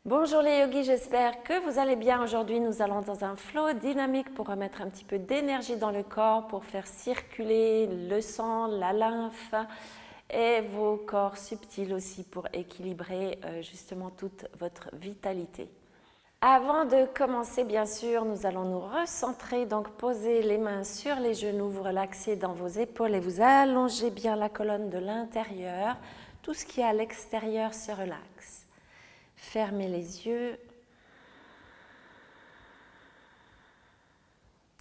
Bonjour les yogis, j'espère que vous allez bien. Aujourd'hui, nous allons dans un flow dynamique pour remettre un petit peu d'énergie dans le corps, pour faire circuler le sang, la lymphe et vos corps subtils aussi pour équilibrer justement toute votre vitalité. Avant de commencer, bien sûr, nous allons nous recentrer, donc poser les mains sur les genoux, vous relaxez dans vos épaules et vous allongez bien la colonne de l'intérieur. Tout ce qui est à l'extérieur se relaxe. Fermez les yeux.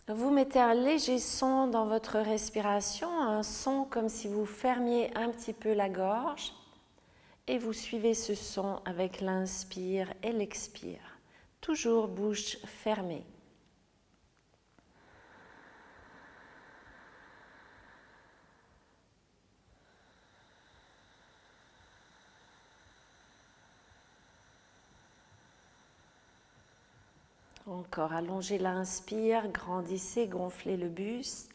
Vous mettez un léger son dans votre respiration, un son comme si vous fermiez un petit peu la gorge et vous suivez ce son avec l'inspire et l'expire. Toujours bouche fermée. Encore, allongez l'inspire, grandissez, gonflez le buste.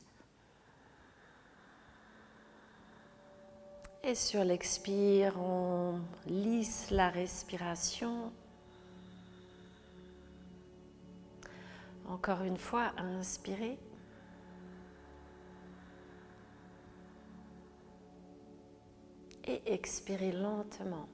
Et sur l'expire, on lisse la respiration. Encore une fois, inspirez. Et expirez lentement.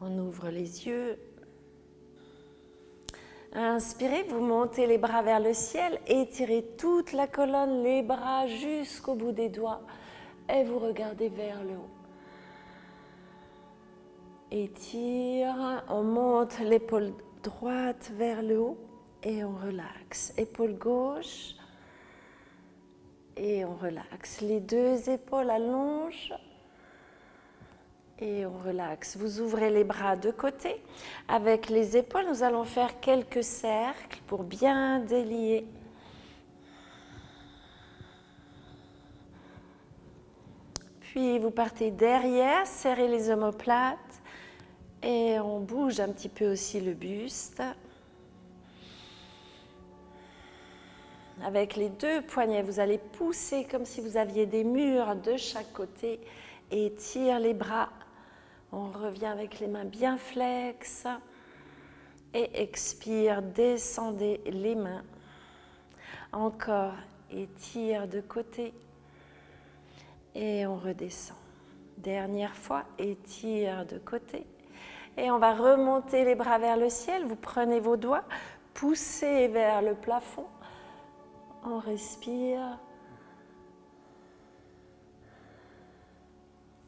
On ouvre les yeux. Inspirez, vous montez les bras vers le ciel, étirez toute la colonne, les bras jusqu'au bout des doigts et vous regardez vers le haut. Étire, on monte l'épaule droite vers le haut et on relaxe. Épaule gauche et on relaxe. Les deux épaules allongent. Et on relaxe. Vous ouvrez les bras de côté. Avec les épaules, nous allons faire quelques cercles pour bien délier. Puis vous partez derrière, serrez les omoplates et on bouge un petit peu aussi le buste. Avec les deux poignets, vous allez pousser comme si vous aviez des murs de chaque côté et étire les bras. On revient avec les mains bien flexes et expire, descendez les mains. Encore, étire de côté et on redescend. Dernière fois, étire de côté et on va remonter les bras vers le ciel. Vous prenez vos doigts, poussez vers le plafond. On respire.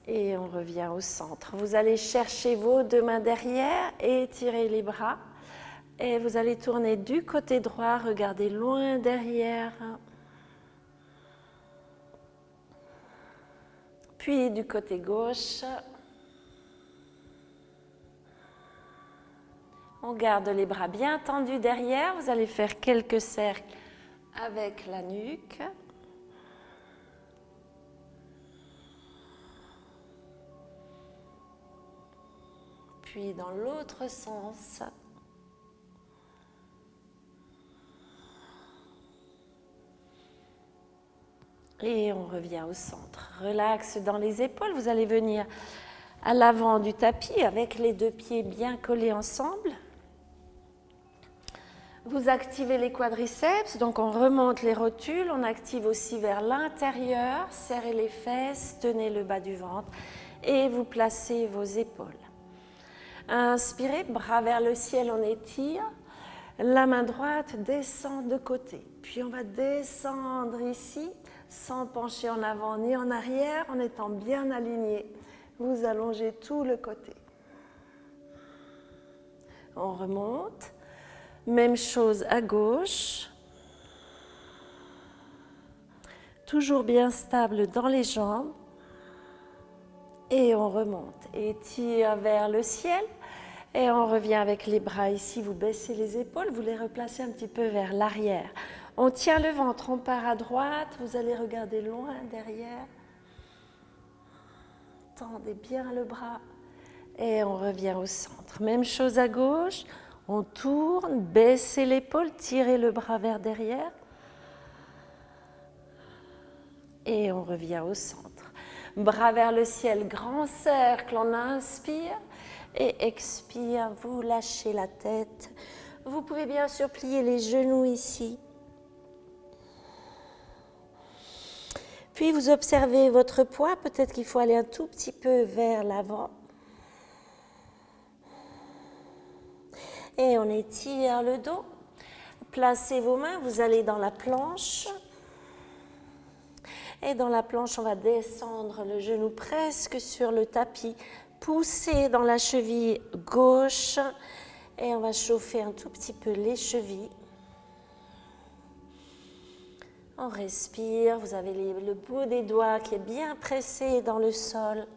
Et on revient au centre. Vous allez chercher vos deux mains derrière et étirer les bras. Et vous allez tourner du côté droit, regardez loin derrière. Puis du côté gauche. On garde les bras bien tendus derrière. Vous allez faire quelques cercles avec la nuque. Puis dans l'autre sens. Et on revient au centre. Relax dans les épaules. Vous allez venir à l'avant du tapis avec les deux pieds bien collés ensemble. Vous activez les quadriceps, donc on remonte les rotules. On active aussi vers l'intérieur. Serrez les fesses, tenez le bas du ventre et vous placez vos épaules. Inspirez, bras vers le ciel, on étire. La main droite descend de côté. Puis on va descendre ici, sans pencher en avant ni en arrière, en étant bien aligné. Vous allongez tout le côté. On remonte. Même chose à gauche. Toujours bien stable dans les jambes. Et on remonte. Étire vers le ciel. Et on revient avec les bras ici. Vous baissez les épaules. Vous les replacez un petit peu vers l'arrière. On tient le ventre. On part à droite. Vous allez regarder loin derrière. Tendez bien le bras. Et on revient au centre. Même chose à gauche. On tourne. Baissez l'épaule. Tirez le bras vers derrière. Et on revient au centre. Bras vers le ciel, grand cercle, on inspire. Et expire, vous lâchez la tête. Vous pouvez bien sûr plier les genoux ici. Puis vous observez votre poids, peut-être qu'il faut aller un tout petit peu vers l'avant. Et on étire le dos. Placez vos mains, vous allez dans la planche. Et dans la planche, on va descendre le genou presque sur le tapis. Pousser dans la cheville gauche. Et on va chauffer un tout petit peu les chevilles. On respire, vous avez le bout des doigts qui est bien pressé dans le sol.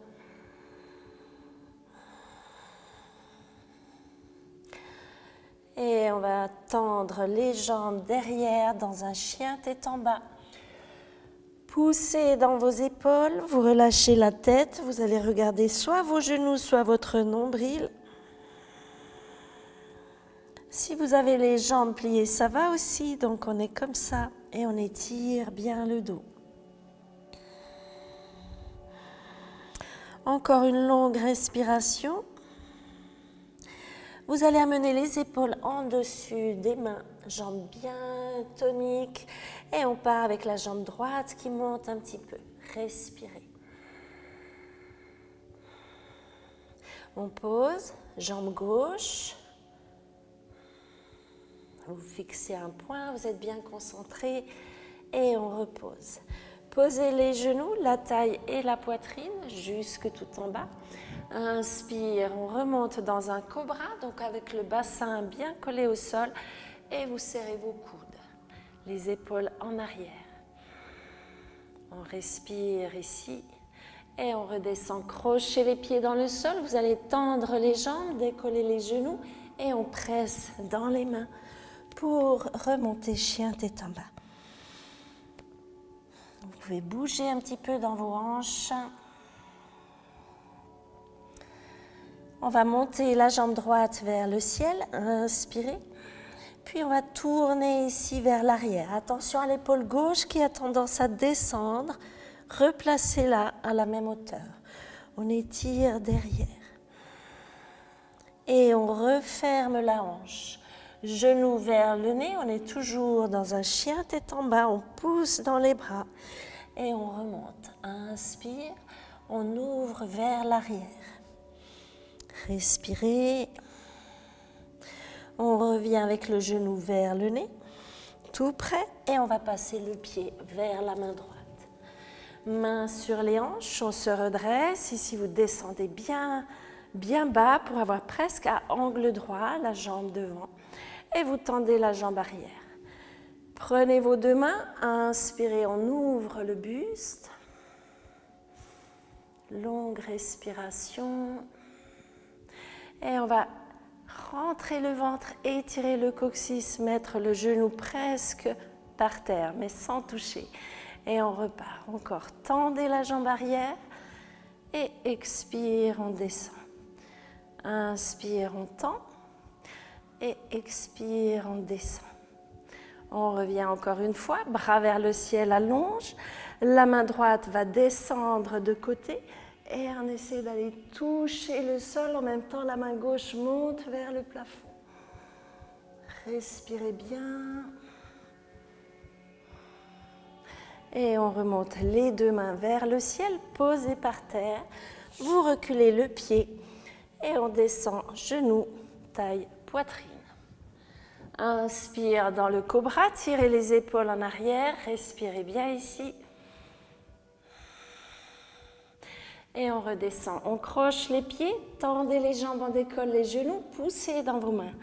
Et on va tendre les jambes derrière dans un chien tête en bas. Poussez dans vos épaules, vous relâchez la tête, vous allez regarder soit vos genoux, soit votre nombril. Si vous avez les jambes pliées, ça va aussi, donc on est comme ça et on étire bien le dos. Encore une longue respiration. Vous allez amener les épaules en dessus des mains, jambes bien toniques et on part avec la jambe droite qui monte un petit peu. Respirez. On pose, jambe gauche. Vous fixez un point, vous êtes bien concentré et on repose. Posez les genoux, la taille et la poitrine jusque tout en bas. Inspire, on remonte dans un cobra, donc avec le bassin bien collé au sol et vous serrez vos coudes, les épaules en arrière. On respire ici et on redescend, crochez les pieds dans le sol, vous allez tendre les jambes, décoller les genoux et on presse dans les mains pour remonter chien tête en bas. Vous pouvez bouger un petit peu dans vos hanches. On va monter la jambe droite vers le ciel, inspirez. Puis on va tourner ici vers l'arrière. Attention à l'épaule gauche qui a tendance à descendre. Replacez-la à la même hauteur. On étire derrière. Et on referme la hanche. Genoux vers le nez, on est toujours dans un chien tête en bas. On pousse dans les bras et on remonte. Inspire, on ouvre vers l'arrière. Respirez. On revient avec le genou vers le nez, tout près, et on va passer le pied vers la main droite. Main sur les hanches, on se redresse. Ici, vous descendez bien bas pour avoir presque à angle droit la jambe devant. Et vous tendez la jambe arrière. Prenez vos deux mains, inspirez, on ouvre le buste. Longue respiration. Et on va rentrer le ventre, étirer le coccyx, mettre le genou presque par terre, mais sans toucher. Et on repart. Encore, tendez la jambe arrière et expire, on descend. Inspire, on tend et expire, on descend. On revient encore une fois, bras vers le ciel, allonge. La main droite va descendre de côté. Et on essaie d'aller toucher le sol, en même temps la main gauche monte vers le plafond. Respirez bien. Et on remonte les deux mains vers le ciel, posées par terre. Vous reculez le pied et on descend genoux, taille, poitrine. Inspire dans le cobra, tirez les épaules en arrière, respirez bien ici. Et on redescend, on croche les pieds, tendez les jambes, on décolle les genoux, poussez dans vos mains.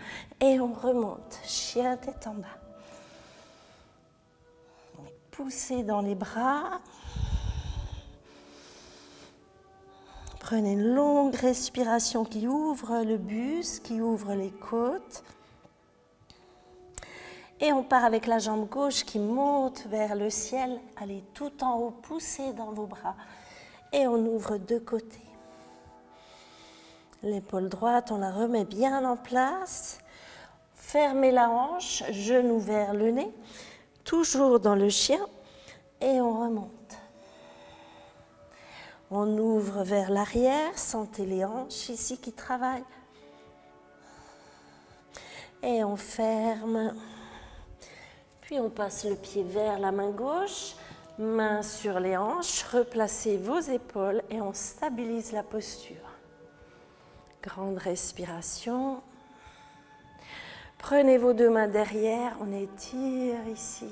Et on remonte, chien tête en bas. Poussez dans les bras. Prenez une longue respiration qui ouvre le buste, qui ouvre les côtes. Et on part avec la jambe gauche qui monte vers le ciel. Allez tout en haut, poussez dans vos bras. Et on ouvre de côté. L'épaule droite, on la remet bien en place. Fermez la hanche, genou vers le nez. Toujours dans le chien. Et on remonte. On ouvre vers l'arrière, sentez les hanches ici qui travaillent. Et on ferme. Puis on passe le pied vers la main gauche, main sur les hanches, replacez vos épaules et on stabilise la posture. Grande respiration. Prenez vos deux mains derrière, on étire ici.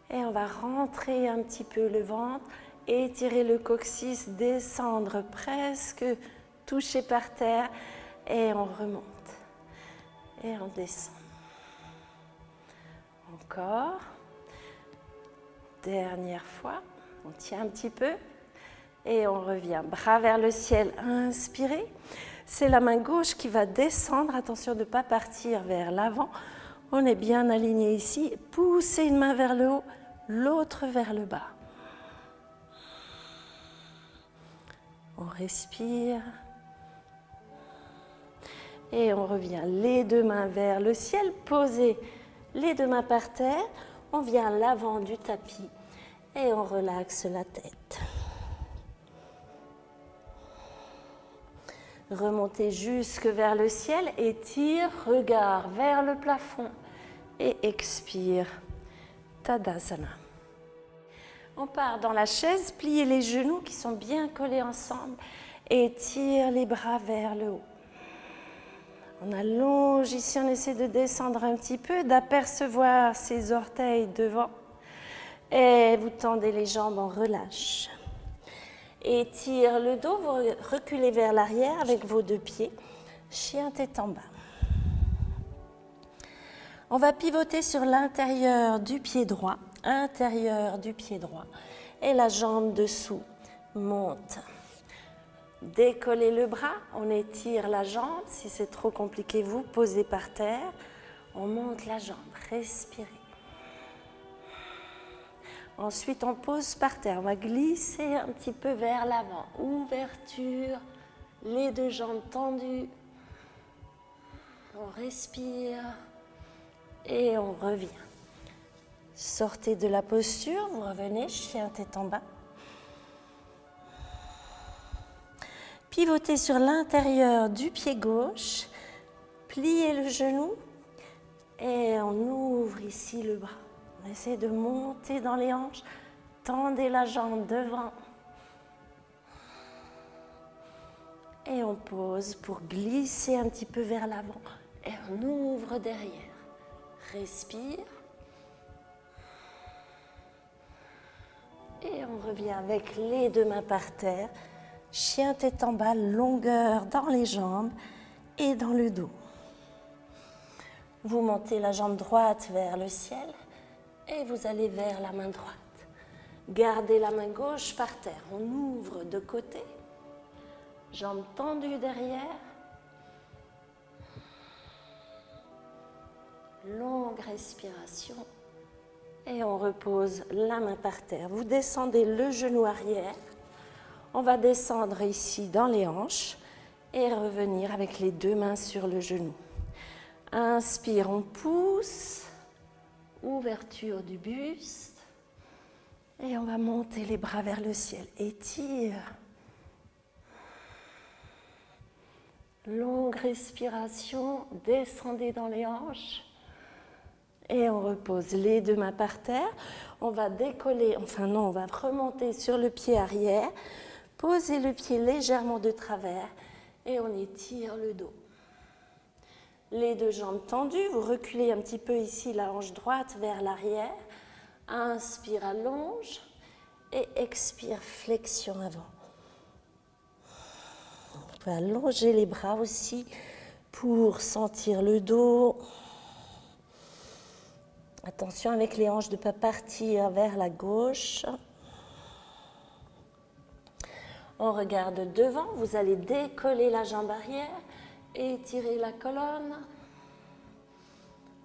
Et on va rentrer un petit peu le ventre, étirer le coccyx, descendre presque, toucher par terre et on remonte. Et on descend. Encore. Dernière fois. On tient un petit peu. Et on revient. Bras vers le ciel. Inspirez. C'est la main gauche qui va descendre. Attention de ne pas partir vers l'avant. On est bien aligné ici. Poussez une main vers le haut, l'autre vers le bas. On respire. Et on revient les deux mains vers le ciel, posez les deux mains par terre, on vient à l'avant du tapis et on relaxe la tête. Remontez jusque vers le ciel, étire, regard vers le plafond et expire, Tadasana. On part dans la chaise, pliez les genoux qui sont bien collés ensemble, étire les bras vers le haut. On allonge ici, on essaie de descendre un petit peu, d'apercevoir ses orteils devant. Et vous tendez les jambes, on relâche. Étire le dos, vous reculez vers l'arrière avec vos deux pieds. Chien tête en bas. On va pivoter sur l'intérieur du pied droit, et la jambe dessous monte. Décollez le bras, on étire la jambe. Si c'est trop compliqué, vous posez par terre. On monte la jambe, respirez. Ensuite, on pose par terre. On va glisser un petit peu vers l'avant. Ouverture, les deux jambes tendues. On respire et on revient. Sortez de la posture, vous revenez, chien tête en bas. Pivotez sur l'intérieur du pied gauche, pliez le genou et on ouvre ici le bras. On essaie de monter dans les hanches, tendez la jambe devant et on pose pour glisser un petit peu vers l'avant et on ouvre derrière. Respire et on revient avec les deux mains par terre. Chien tête en bas, longueur dans les jambes et dans le dos. Vous montez la jambe droite vers le ciel et vous allez vers la main droite. Gardez la main gauche par terre. On ouvre de côté. Jambes tendues derrière. Longue respiration. Et on repose la main par terre. Vous descendez le genou arrière. On va descendre ici dans les hanches et revenir avec les deux mains sur le genou. Inspire, on pousse, ouverture du buste et on va monter les bras vers le ciel. Étire. Longue respiration, descendez dans les hanches et on repose les deux mains par terre. On va décoller, on va remonter sur le pied arrière. Posez le pied légèrement de travers et on étire le dos. Les deux jambes tendues, vous reculez un petit peu ici la hanche droite vers l'arrière. Inspire, allonge et expire, flexion avant. On peut allonger les bras aussi pour sentir le dos. Attention avec les hanches de ne pas partir vers la gauche. On regarde devant, vous allez décoller la jambe arrière, étirer la colonne.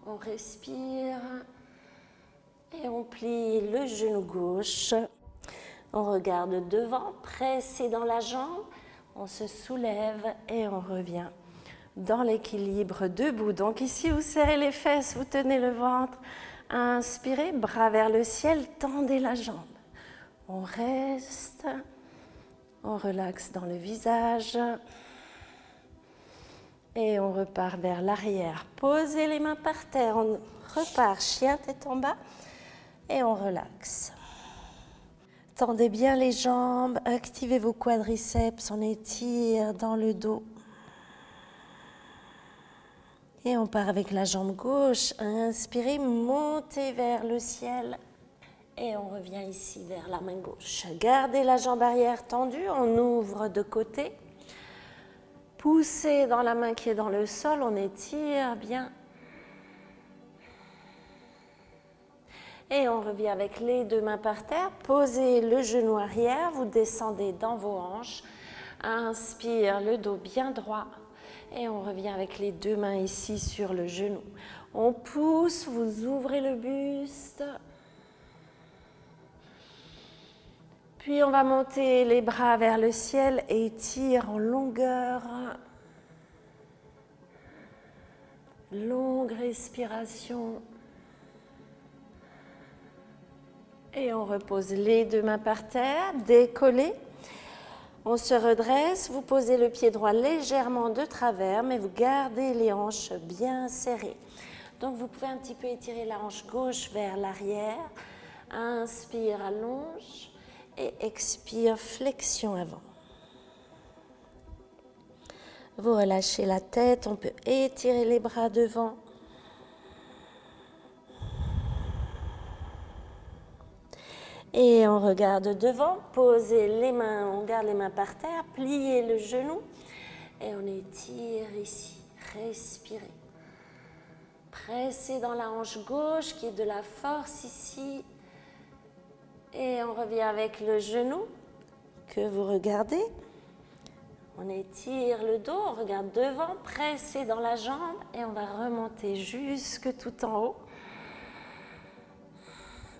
On respire et on plie le genou gauche. On regarde devant, pressez dans la jambe, on se soulève et on revient dans l'équilibre debout. Donc ici, vous serrez les fesses, vous tenez le ventre. Inspirez, bras vers le ciel, tendez la jambe. On reste, on relaxe dans le visage et on repart vers l'arrière. Posez les mains par terre, on repart chien tête en bas et on relaxe. Tendez bien les jambes, activez vos quadriceps, on étire dans le dos. Et on part avec la jambe gauche, inspirez, montez vers le ciel. Et on revient ici vers la main gauche. Gardez la jambe arrière tendue, on ouvre de côté. Poussez dans la main qui est dans le sol, on étire bien. Et on revient avec les deux mains par terre. Posez le genou arrière, vous descendez dans vos hanches. Inspire, le dos bien droit. Et on revient avec les deux mains ici sur le genou. On pousse, vous ouvrez le buste. Puis on va monter les bras vers le ciel et étire en longueur. Longue respiration. Et on repose les deux mains par terre, décollez. On se redresse, vous posez le pied droit légèrement de travers, mais vous gardez les hanches bien serrées. Donc vous pouvez un petit peu étirer la hanche gauche vers l'arrière. Inspire, allonge. Et expire, flexion avant. Vous relâchez la tête, on peut étirer les bras devant. Et on regarde devant, posez les mains, on garde les mains par terre, pliez le genou et on étire ici, respirez. Pressez dans la hanche gauche qui est de la force ici. Et on revient avec le genou que vous regardez. On étire le dos, on regarde devant, pressez dans la jambe et on va remonter jusque tout en haut.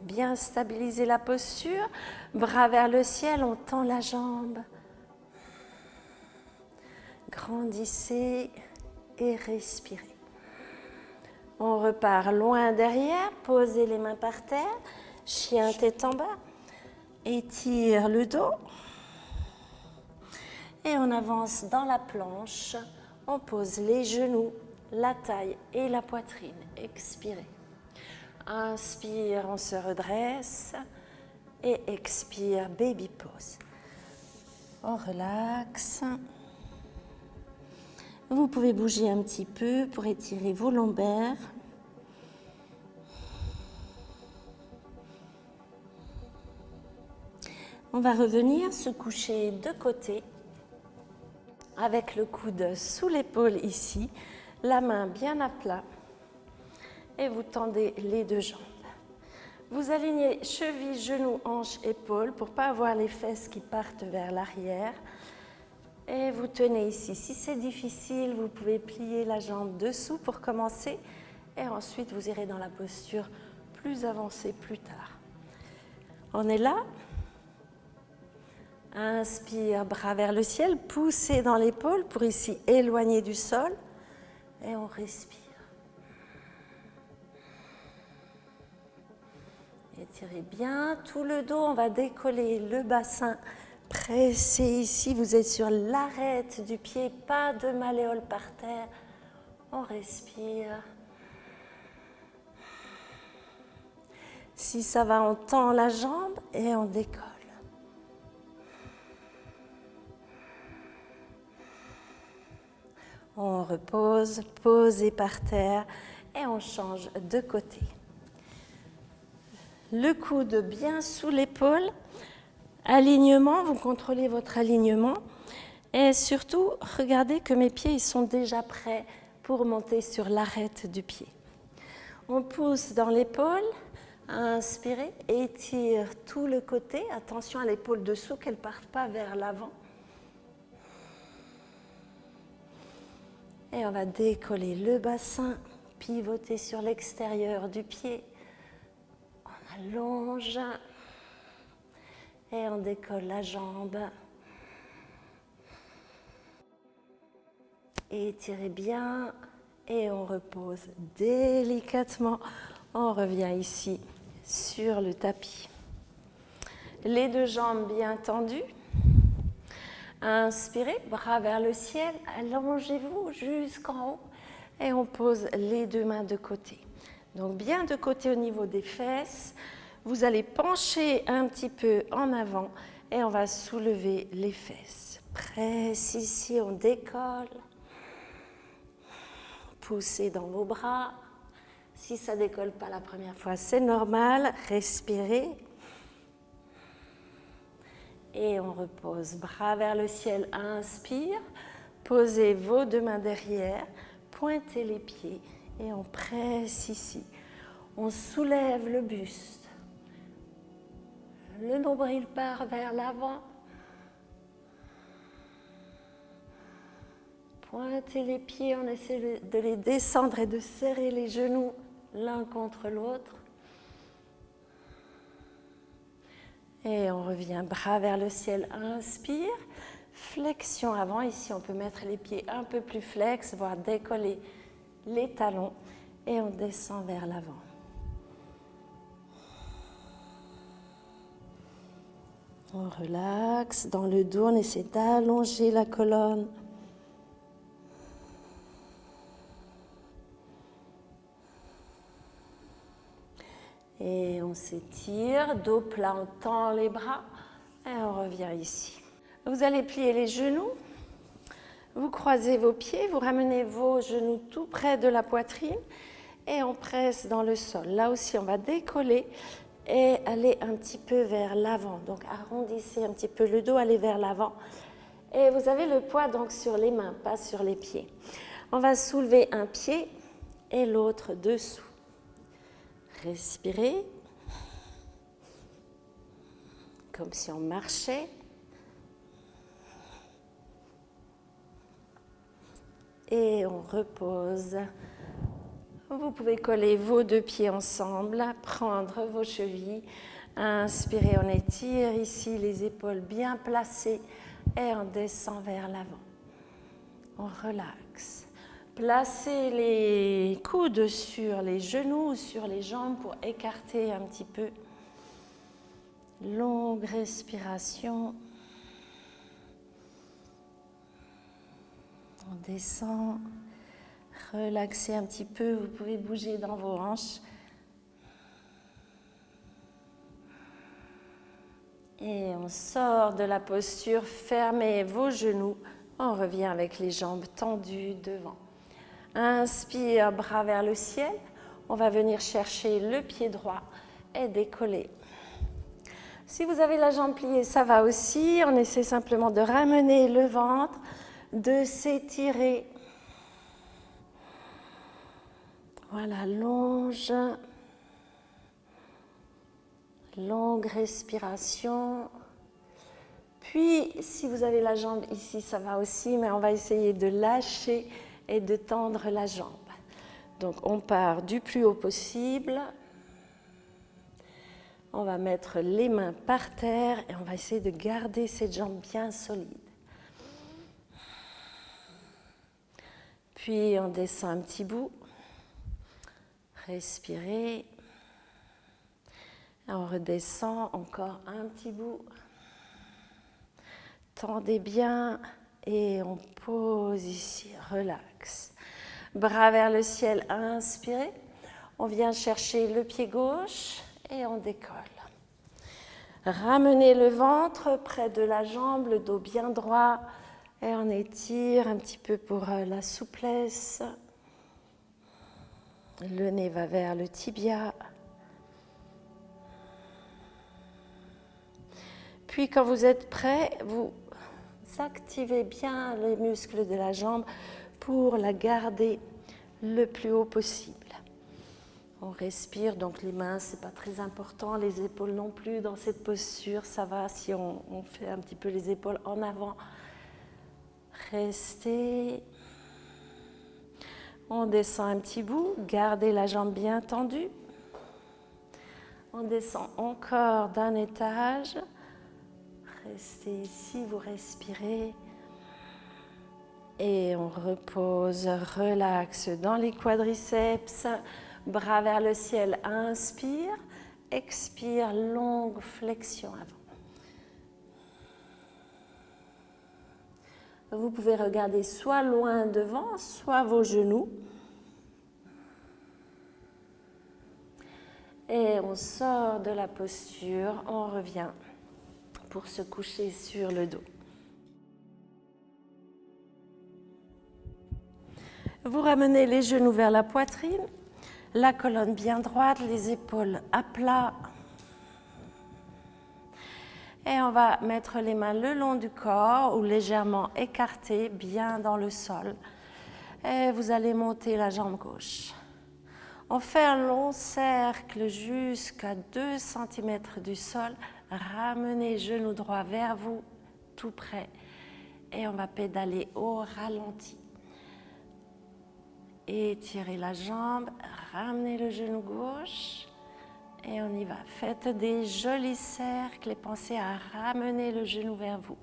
Bien stabiliser la posture, bras vers le ciel, on tend la jambe. Grandissez et respirez. On repart loin derrière, posez les mains par terre, chien tête en bas. Étire le dos et on avance dans la planche. On pose les genoux, la taille et la poitrine. Expirez. Inspire, on se redresse et expire, baby pose. On relaxe. Vous pouvez bouger un petit peu pour étirer vos lombaires. On va revenir se coucher de côté avec le coude sous l'épaule ici, la main bien à plat et vous tendez les deux jambes. Vous alignez cheville, genoux, hanches, épaules pour ne pas avoir les fesses qui partent vers l'arrière et vous tenez ici. Si c'est difficile, vous pouvez plier la jambe dessous pour commencer et ensuite vous irez dans la posture plus avancée plus tard. On est là. Inspire, bras vers le ciel, poussez dans l'épaule pour ici éloigner du sol et on respire. Étirez bien tout le dos, on va décoller le bassin, pressez ici, vous êtes sur l'arête du pied, pas de malléole par terre, on respire. Si ça va, on tend la jambe et on décolle. On repose, posez par terre et on change de côté. Le coude bien sous l'épaule, alignement, vous contrôlez votre alignement et surtout regardez que mes pieds ils sont déjà prêts pour monter sur l'arête du pied. On pousse dans l'épaule, inspirez, étire tout le côté, attention à l'épaule dessous qu'elle ne parte pas vers l'avant. Et on va décoller le bassin, pivoter sur l'extérieur du pied. On allonge et on décolle la jambe. Étirez bien et on repose délicatement. On revient ici sur le tapis. les deux jambes bien tendues. Inspirez, bras vers le ciel, allongez-vous jusqu'en haut et on pose les deux mains de côté. Donc bien de côté au niveau des fesses, vous allez pencher un petit peu en avant et on va soulever les fesses. Presse ici, on décolle. Poussez dans vos bras. Si ça ne décolle pas la première fois, c'est normal. Respirez. Et on repose, bras vers le ciel, inspire. Posez vos deux mains derrière, pointez les pieds et on presse ici. On soulève le buste. Le nombril part vers l'avant. Pointez les pieds, on essaie de les descendre et de serrer les genoux l'un contre l'autre. Et on revient, bras vers le ciel, inspire. Flexion avant, ici on peut mettre les pieds un peu plus flex, voire décoller les talons. Et on descend vers l'avant. On relaxe, dans le dos, on essaie d'allonger la colonne. Et on s'étire, dos plat, on tend les bras et on revient ici. Vous allez plier les genoux, vous croisez vos pieds, vous ramenez vos genoux tout près de la poitrine et on presse dans le sol. Là aussi, on va décoller et aller un petit peu vers l'avant. Donc arrondissez un petit peu le dos, allez vers l'avant. Et vous avez le poids donc sur les mains, pas sur les pieds. On va soulever un pied et l'autre dessous. Respirez, comme si on marchait. Et on repose. Vous pouvez coller vos deux pieds ensemble, prendre vos chevilles. Inspirez, on étire ici les épaules bien placées et on descend vers l'avant. On relaxe. Placez les coudes sur les genoux ou sur les jambes pour écarter un petit peu. Longue respiration. On descend. Relaxez un petit peu. Vous pouvez bouger dans vos hanches. Et on sort de la posture. Fermez vos genoux. On revient avec les jambes tendues devant. Inspire, bras vers le ciel. On va venir chercher le pied droit et décoller. Si vous avez la jambe pliée, ça va aussi. On essaie simplement de ramener le ventre, de s'étirer. Voilà, longe. Longue respiration. Puis, si vous avez la jambe ici, ça va aussi, mais on va essayer de lâcher et de tendre la jambe. Donc, on part du plus haut possible. On va mettre les mains par terre et on va essayer de garder cette jambe bien solide. Puis, on descend un petit bout. Respirez. On redescend encore un petit bout. Tendez bien et on pose ici, relax. Bras vers le ciel, inspirez. On vient chercher le pied gauche et on décolle. Ramenez le ventre près de la jambe, le dos bien droit et on étire un petit peu pour la souplesse. Le nez va vers le tibia. Puis quand vous êtes prêt, vous activez bien les muscles de la jambe pour la garder le plus haut possible. On respire, donc les mains, c'est pas très important, les épaules non plus dans cette posture, ça va si on fait un petit peu les épaules en avant. Restez. On descend un petit bout, gardez la jambe bien tendue. On descend encore d'un étage. Restez ici, vous respirez. Et on repose, relaxe dans les quadriceps. Bras vers le ciel, inspire. Expire, longue flexion avant. Vous pouvez regarder soit loin devant, soit vos genoux. Et on sort de la posture, on revient pour se coucher sur le dos. Vous ramenez les genoux vers la poitrine, la colonne bien droite, les épaules à plat. Et on va mettre les mains le long du corps ou légèrement écartées, bien dans le sol. Et vous allez monter la jambe gauche. On fait un long cercle jusqu'à 2 cm du sol. Ramenez genou droit vers vous, tout près. Et on va pédaler au ralenti. Étirez la jambe, ramenez le genou gauche. Et on y va. Faites des jolis cercles et pensez à ramener le genou vers vous.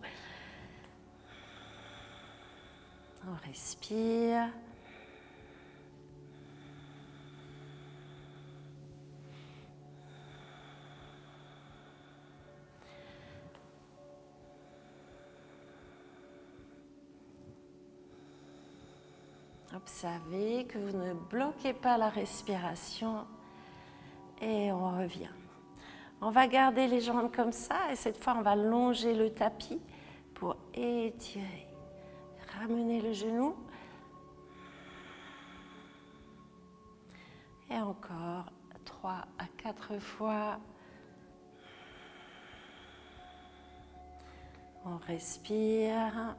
On respire. Observez que vous ne bloquez pas la respiration et on revient. On va garder les jambes comme ça et cette fois on va longer le tapis pour étirer. Ramenez le genou. Et encore 3 à 4 fois. On respire.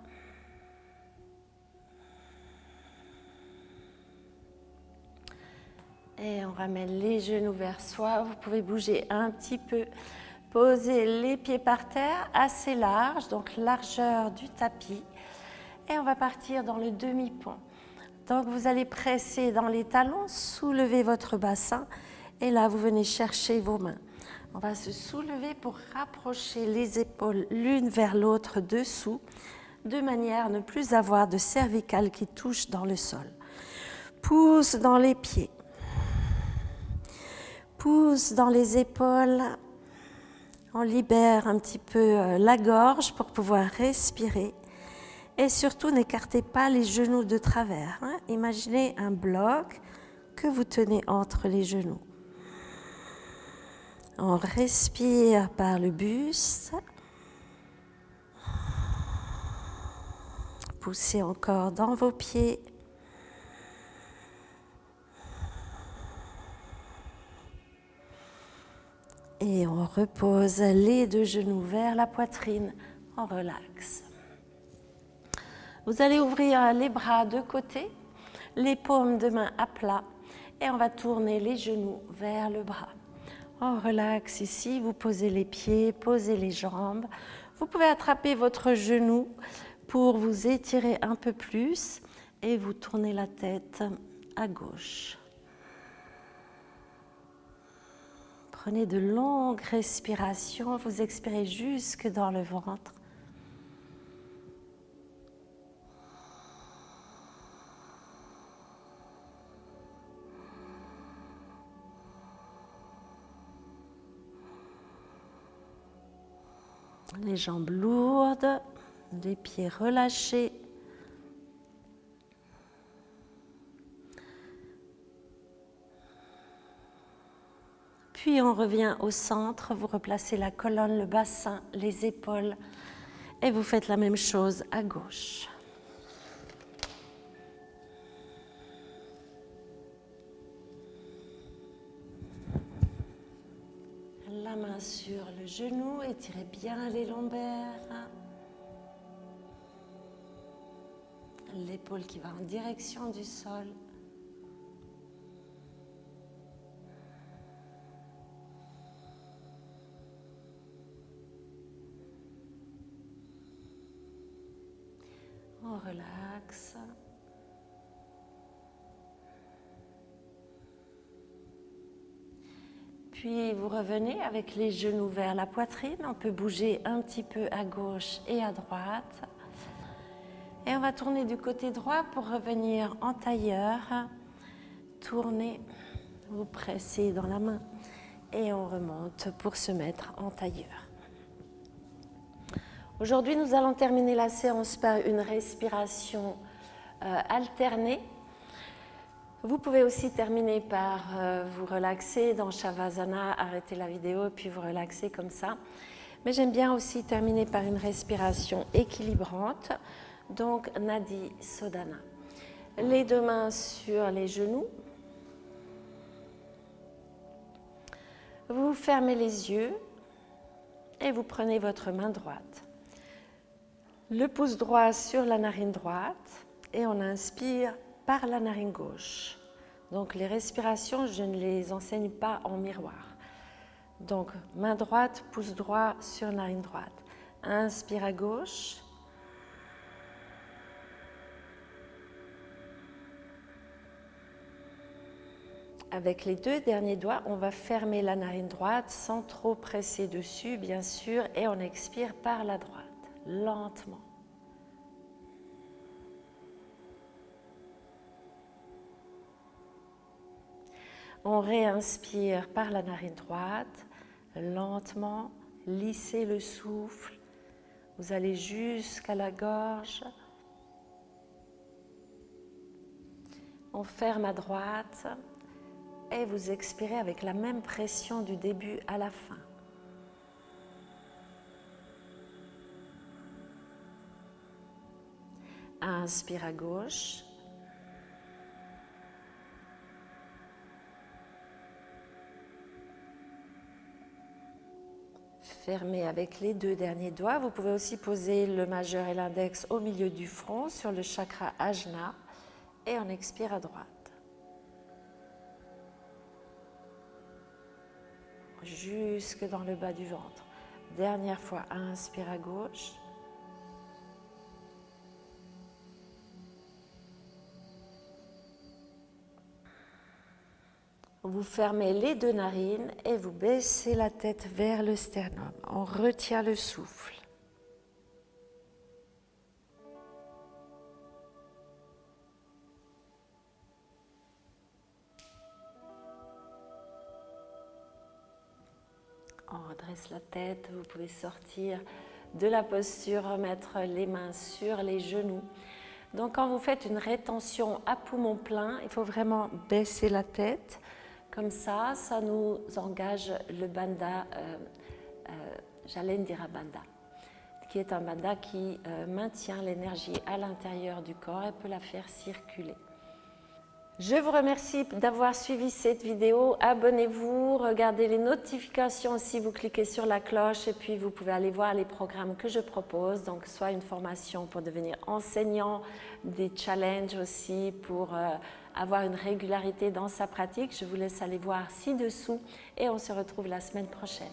Et on ramène les genoux vers soi. Vous pouvez bouger un petit peu. Posez les pieds par terre, assez large, donc largeur du tapis. Et on va partir dans le demi-pont. Donc vous allez presser dans les talons, soulever votre bassin. Et là, vous venez chercher vos mains. On va se soulever pour rapprocher les épaules l'une vers l'autre dessous, de manière à ne plus avoir de cervicale qui touche dans le sol. Pouce dans les pieds. Pouce dans les épaules, on libère un petit peu la gorge pour pouvoir respirer et surtout n'écartez pas les genoux de travers. Imaginez un bloc que vous tenez entre les genoux. On respire par le buste. Poussez encore dans vos pieds. Et on repose les deux genoux vers la poitrine, on relaxe. Vous allez ouvrir les bras de côté, les paumes de main à plat et on va tourner les genoux vers le bras. On relaxe ici, vous posez les pieds, posez les jambes. Vous pouvez attraper votre genou pour vous étirer un peu plus et vous tournez la tête à gauche. Prenez de longues respirations, vous expirez jusque dans le ventre. Les jambes lourdes, les pieds relâchés. Puis on revient au centre, vous replacez la colonne, le bassin, les épaules et vous faites la même chose à gauche. La main sur le genou, étirez bien les lombaires. L'épaule qui va en direction du sol. On relaxe. Puis vous revenez avec les genoux vers la poitrine. On peut bouger un petit peu à gauche et à droite. Et on va tourner du côté droit pour revenir en tailleur. Tournez, vous pressez dans la main et on remonte pour se mettre en tailleur. Aujourd'hui, nous allons terminer la séance par une respiration alternée. Vous pouvez aussi terminer par vous relaxer dans Shavasana, arrêter la vidéo et puis vous relaxer comme ça. Mais j'aime bien aussi terminer par une respiration équilibrante, donc Nadi Sodhana. Les deux mains sur les genoux. Vous fermez les yeux et vous prenez votre main droite. Le pouce droit sur la narine droite et on inspire par la narine gauche. Donc les respirations, je ne les enseigne pas en miroir. Donc main droite, pouce droit sur narine droite. Inspire à gauche. Avec les deux derniers doigts, on va fermer la narine droite sans trop presser dessus, bien sûr, et on expire par la droite. Lentement. On réinspire par la narine droite, lentement, lissez le souffle. Vous allez jusqu'à la gorge. On ferme à droite et vous expirez avec la même pression du début à la fin. Inspire à gauche. Fermez avec les deux derniers doigts. Vous pouvez aussi poser le majeur et l'index au milieu du front sur le chakra Ajna et on expire à droite. Jusque dans le bas du ventre. Dernière fois, inspire à gauche. Vous fermez les deux narines et vous baissez la tête vers le sternum. On retient le souffle. On redresse la tête, vous pouvez sortir de la posture, remettre les mains sur les genoux. Donc quand vous faites une rétention à poumon plein, il faut vraiment baisser la tête. Comme ça nous engage le bandha, Jalendhira Bandha, qui est un bandha qui maintient l'énergie à l'intérieur du corps et peut la faire circuler. Je vous remercie d'avoir suivi cette vidéo. Abonnez-vous, regardez les notifications si vous cliquez sur la cloche et puis vous pouvez aller voir les programmes que je propose. Donc soit une formation pour devenir enseignant, des challenges aussi pour avoir une régularité dans sa pratique. Je vous laisse aller voir ci-dessous et on se retrouve la semaine prochaine.